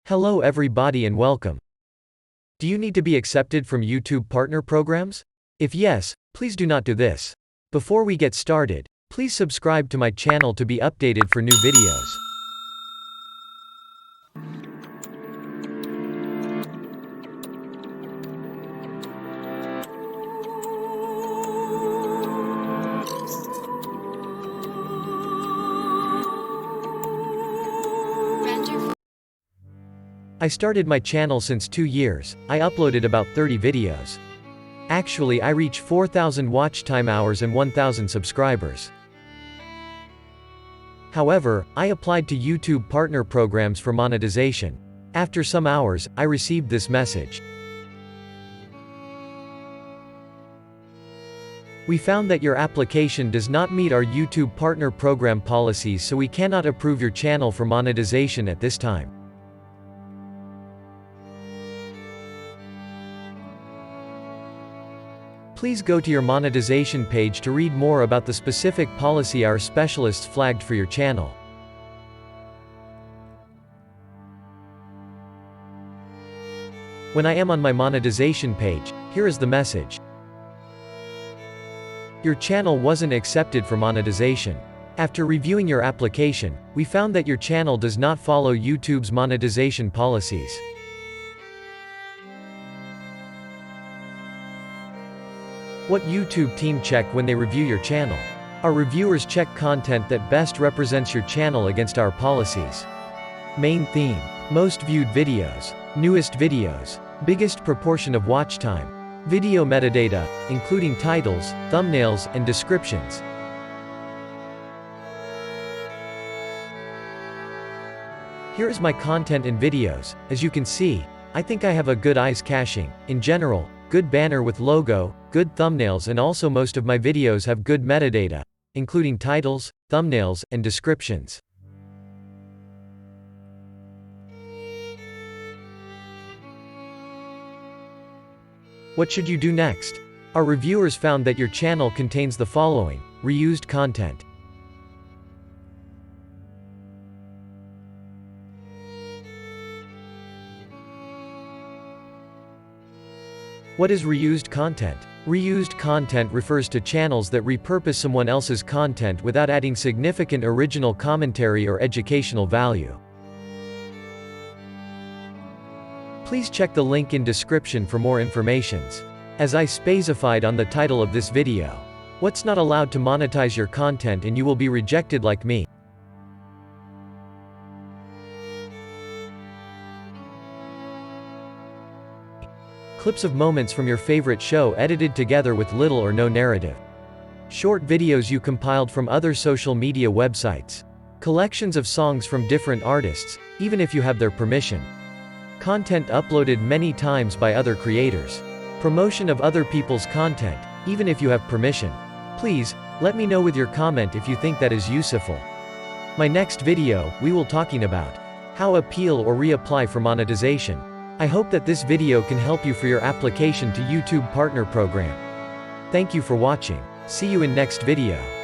Hello everybody and welcome. Do you need to be accepted from YouTube partner programs? If yes, please do not do this. Before we get started, please subscribe to my channel to be updated for new videos. I started my channel since 2 years. I uploaded about 30 videos. Actually, I reach 4,000 watch time hours and 1,000 subscribers. However, I applied to YouTube partner programs for monetization. After some hours, I received this message. We found that your application does not meet our YouTube partner program policies, so we cannot approve your channel for monetization at this time. Please go to your monetization page to read more about the specific policy our specialists flagged for your channel. When I am on my monetization page, here is the message. Your channel wasn't accepted for monetization. After reviewing your application, we found that your channel does not follow YouTube's monetization policies. What YouTube team check when they review your channel? Our reviewers check content that best represents your channel against our policies. Main theme, most viewed videos, newest videos, biggest proportion of watch time, video metadata, including titles, thumbnails, and descriptions. Here is my content and videos. As you can see, I think I have a good eyes caching. In general, good banner with logo, good thumbnails, and also most of my videos have good metadata, including titles, thumbnails, and descriptions. What should you do next? Our reviewers found that your channel contains the following: reused content. What is reused content? Reused content refers to channels that repurpose someone else's content without adding significant original commentary or educational value. Please check the link in description for more informations. As I specified on the title of this video, what's not allowed to monetize your content and you will be rejected like me. Clips of moments from your favorite show edited together with little or no narrative. Short videos you compiled from other social media websites. Collections of songs from different artists, even if you have their permission. Content uploaded many times by other creators. Promotion of other people's content, even if you have permission. Please, let me know with your comment if you think that is useful. My next video, we will talking about how appeal or reapply for monetization. I hope that this video can help you for your application to YouTube partner program. Thank you for watching. See you in next video.